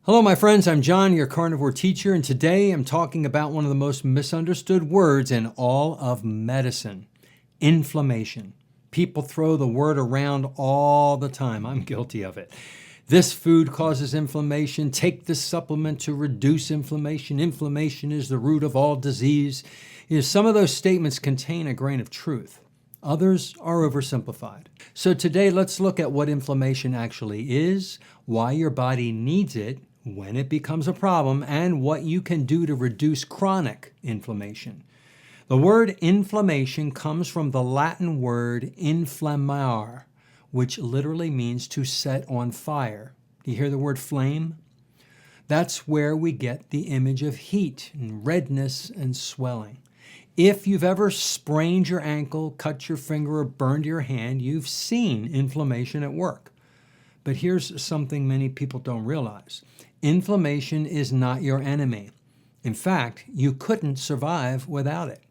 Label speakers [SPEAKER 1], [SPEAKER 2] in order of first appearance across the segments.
[SPEAKER 1] Hello, my friends. I'm John, your carnivore teacher, and today I'm talking about one of the most misunderstood words in all of medicine, inflammation. People throw the word around all the time. I'm guilty of it. This food causes inflammation. Take this supplement to reduce inflammation. Inflammation is the root of all disease. Some of those statements contain a grain of truth. Others are oversimplified. So today, let's look at what inflammation actually is, why your body needs it, when it becomes a problem, and what you can do to reduce chronic inflammation. The word inflammation comes from the Latin word inflammare, which literally means to set on fire. Do you hear the word flame? That's where we get the image of heat and redness and swelling. If you've ever sprained your ankle, cut your finger, or burned your hand, you've seen inflammation at work. But here's something many people don't realize. Inflammation is not your enemy. In fact, you couldn't survive without it.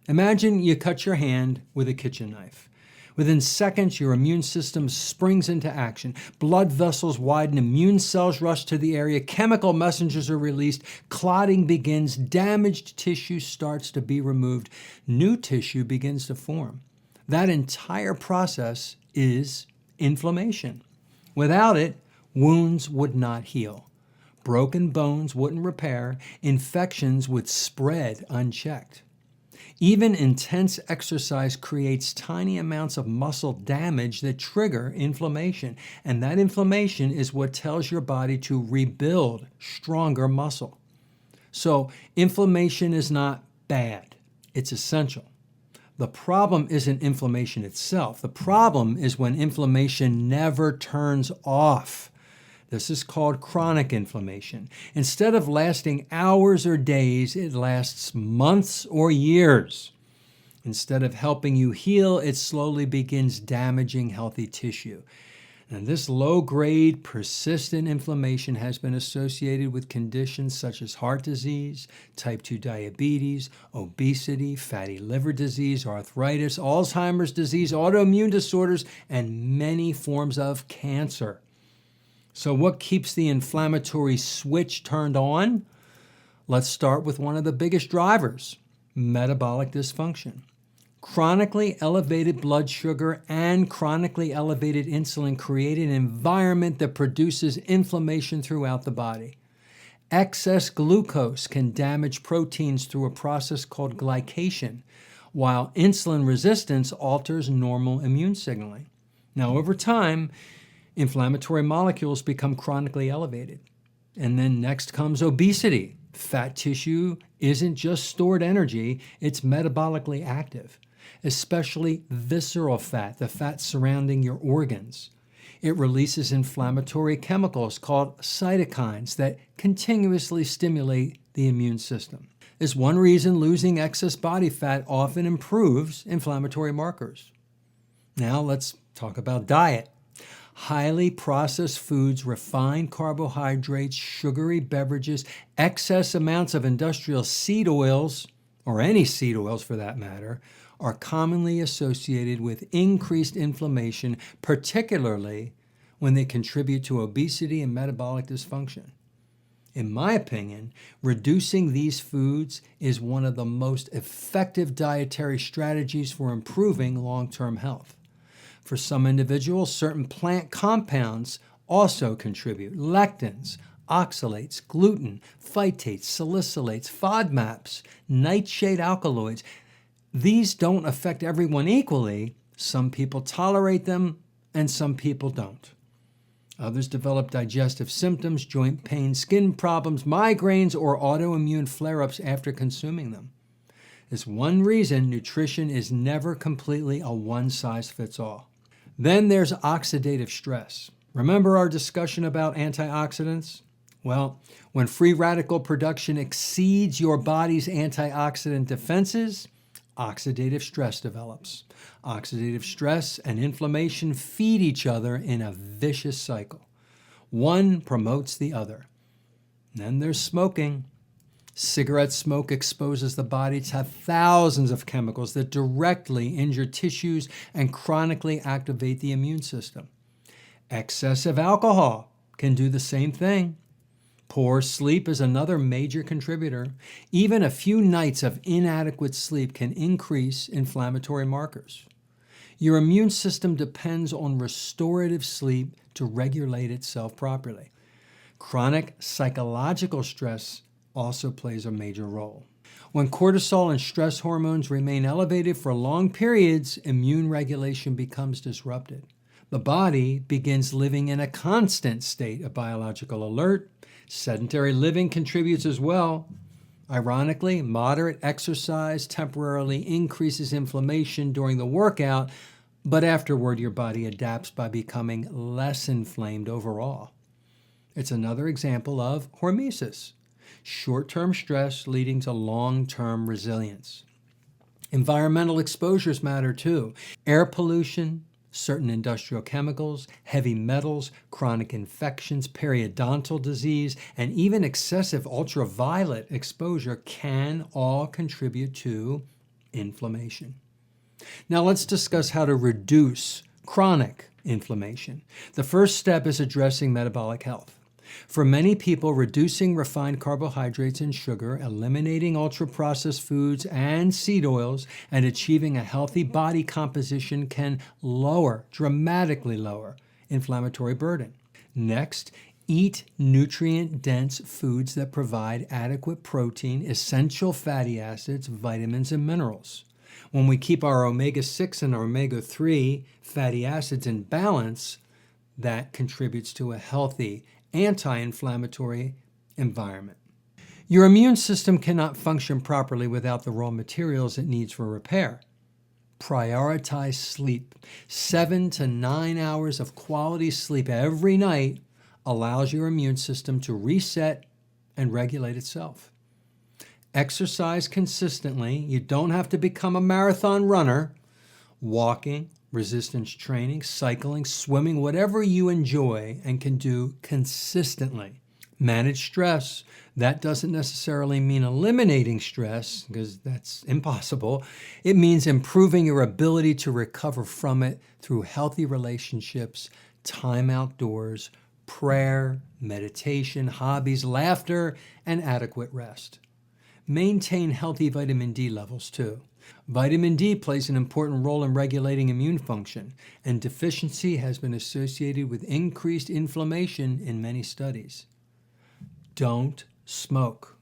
[SPEAKER 1] Imagine you cut your hand with a kitchen knife. Within seconds, your immune system springs into action. Blood vessels widen, immune cells rush to the area, chemical messengers are released, clotting begins, damaged tissue starts to be removed, new tissue begins to form. That entire process is inflammation. Without it, wounds would not heal. Broken bones wouldn't repair. Infections would spread unchecked. Even intense exercise creates tiny amounts of muscle damage that trigger inflammation. And that inflammation is what tells your body to rebuild stronger muscle. So inflammation is not bad. It's essential. The problem isn't inflammation itself. The problem is when inflammation never turns off. This is called chronic inflammation. Instead of lasting hours or days, it lasts months or years. Instead of helping you heal, it slowly begins damaging healthy tissue. And this low-grade, persistent inflammation has been associated with conditions such as heart disease, type 2 diabetes, obesity, fatty liver disease, arthritis, Alzheimer's disease, autoimmune disorders, and many forms of cancer. So what keeps the inflammatory switch turned on? Let's start with one of the biggest drivers, metabolic dysfunction. Chronically elevated blood sugar and chronically elevated insulin create an environment that produces inflammation throughout the body. Excess glucose can damage proteins through a process called glycation, while insulin resistance alters normal immune signaling. Now, over time, inflammatory molecules become chronically elevated. And then next comes obesity. Fat tissue isn't just stored energy, it's metabolically active, especially visceral fat, the fat surrounding your organs. It releases inflammatory chemicals called cytokines that continuously stimulate the immune system. There's one reason losing excess body fat often improves inflammatory markers. Now let's talk about diet. Highly processed foods, refined carbohydrates, sugary beverages, excess amounts of industrial seed oils, or any seed oils for that matter, are commonly associated with increased inflammation, particularly when they contribute to obesity and metabolic dysfunction. In my opinion, reducing these foods is one of the most effective dietary strategies for improving long-term health. For some individuals, certain plant compounds also contribute. Lectins, oxalates, gluten, phytates, salicylates, FODMAPs, nightshade alkaloids. These don't affect everyone equally. Some people tolerate them and some people don't. Others develop digestive symptoms, joint pain, skin problems, migraines, or autoimmune flare-ups after consuming them. There's one reason nutrition is never completely a one-size-fits-all. Then there's oxidative stress. Remember our discussion about antioxidants? Well, when free radical production exceeds your body's antioxidant defenses, oxidative stress develops. Oxidative stress and inflammation feed each other in a vicious cycle. One promotes the other. Then there's smoking. Cigarette smoke exposes the body to thousands of chemicals that directly injure tissues and chronically activate the immune system. Excessive alcohol can do the same thing. Poor sleep is another major contributor. Even a few nights of inadequate sleep can increase inflammatory markers. Your immune system depends on restorative sleep to regulate itself properly. Chronic psychological stress also plays a major role. When cortisol and stress hormones remain elevated for long periods, immune regulation becomes disrupted. The body begins living in a constant state of biological alert. Sedentary living contributes as well. Ironically, moderate exercise temporarily increases inflammation during the workout, but afterward your body adapts by becoming less inflamed overall. It's another example of hormesis, short-term stress leading to long-term resilience. Environmental exposures matter too. Air pollution, certain industrial chemicals, heavy metals, chronic infections, periodontal disease, and even excessive ultraviolet exposure can all contribute to inflammation. Now let's discuss how to reduce chronic inflammation. The first step is addressing metabolic health. For many people, reducing refined carbohydrates and sugar, eliminating ultra-processed foods and seed oils, and achieving a healthy body composition can dramatically lower inflammatory burden. Next, eat nutrient-dense foods that provide adequate protein, essential fatty acids, vitamins, and minerals. When we keep our omega-6 and our omega-3 fatty acids in balance, that contributes to a healthy anti-inflammatory environment. Your immune system cannot function properly without the raw materials it needs for repair. Prioritize sleep. 7 to 9 hours of quality sleep every night allows your immune system to reset and regulate itself. Exercise consistently. You don't have to become a marathon runner. Walking, resistance training, cycling, swimming, whatever you enjoy and can do consistently. Manage stress. That doesn't necessarily mean eliminating stress, because that's impossible. It means improving your ability to recover from it through healthy relationships, time outdoors, prayer, meditation, hobbies, laughter, and adequate rest. Maintain healthy vitamin D levels too. Vitamin D plays an important role in regulating immune function, and deficiency has been associated with increased inflammation in many studies. Don't smoke.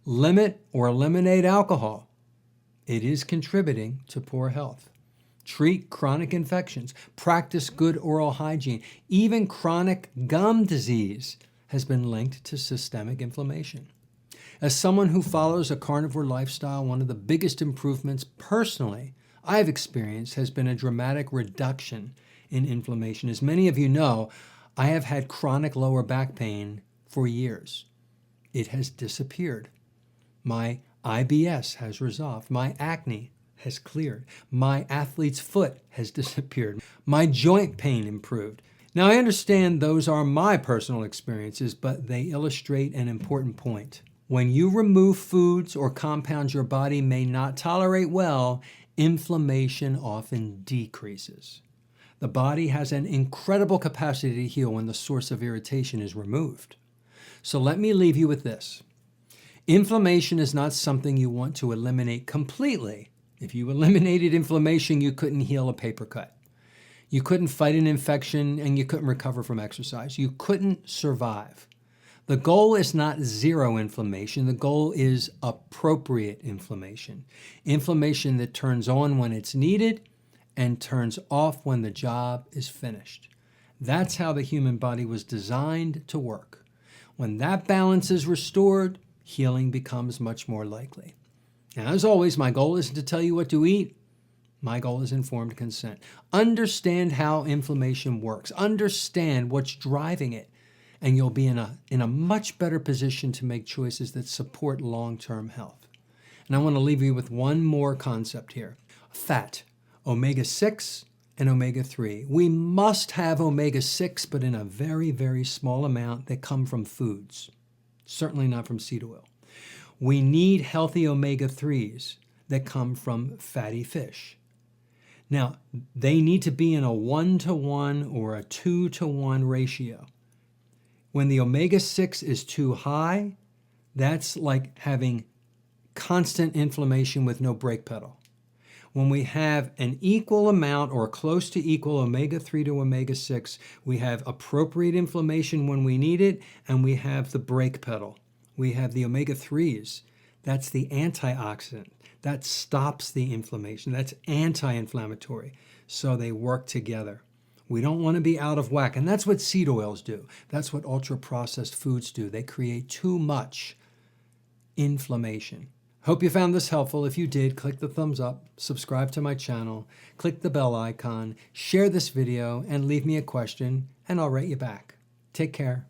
[SPEAKER 1] Limit or eliminate alcohol. It is contributing to poor health. Treat chronic infections. Practice good oral hygiene. Even chronic gum disease has been linked to systemic inflammation. As someone who follows a carnivore lifestyle, one of the biggest improvements personally I've experienced has been a dramatic reduction in inflammation. As many of you know, I have had chronic lower back pain for years. It has disappeared. My IBS has resolved. My acne has cleared. My athlete's foot has disappeared. My joint pain improved. Now, I understand those are my personal experiences, but they illustrate an important point. When you remove foods or compounds your body may not tolerate well, inflammation often decreases. The body has an incredible capacity to heal when the source of irritation is removed. So let me leave you with this. Inflammation is not something you want to eliminate completely. If you eliminated inflammation, you couldn't heal a paper cut. You couldn't fight an infection, and you couldn't recover from exercise. You couldn't survive. The goal is not zero inflammation. The goal is appropriate inflammation. Inflammation that turns on when it's needed and turns off when the job is finished. That's how the human body was designed to work. When that balance is restored, healing becomes much more likely. Now, as always, my goal isn't to tell you what to eat. My goal is informed consent. Understand how inflammation works. Understand what's driving it. And you'll be in a much better position to make choices that support long-term health. And I want to leave you with one more concept here. Fat, omega-6 and omega-3. We must have omega-6, but in a very, very small amount that come from foods, certainly not from seed oil. We need healthy omega-3s that come from fatty fish. Now, they need to be in a 1-to-1 or a 2-to-1 ratio. When the omega-6 is too high, that's like having constant inflammation with no brake pedal. When we have an equal amount or close to equal omega-3 to omega-6, we have appropriate inflammation when we need it, and we have the brake pedal. We have the omega-3s. That's the antioxidant. That stops the inflammation. That's anti-inflammatory. So they work together. We don't want to be out of whack. And that's what seed oils do. That's what ultra-processed foods do. They create too much inflammation. Hope you found this helpful. If you did, click the thumbs up, subscribe to my channel, click the bell icon, share this video, and leave me a question, and I'll write you back. Take care.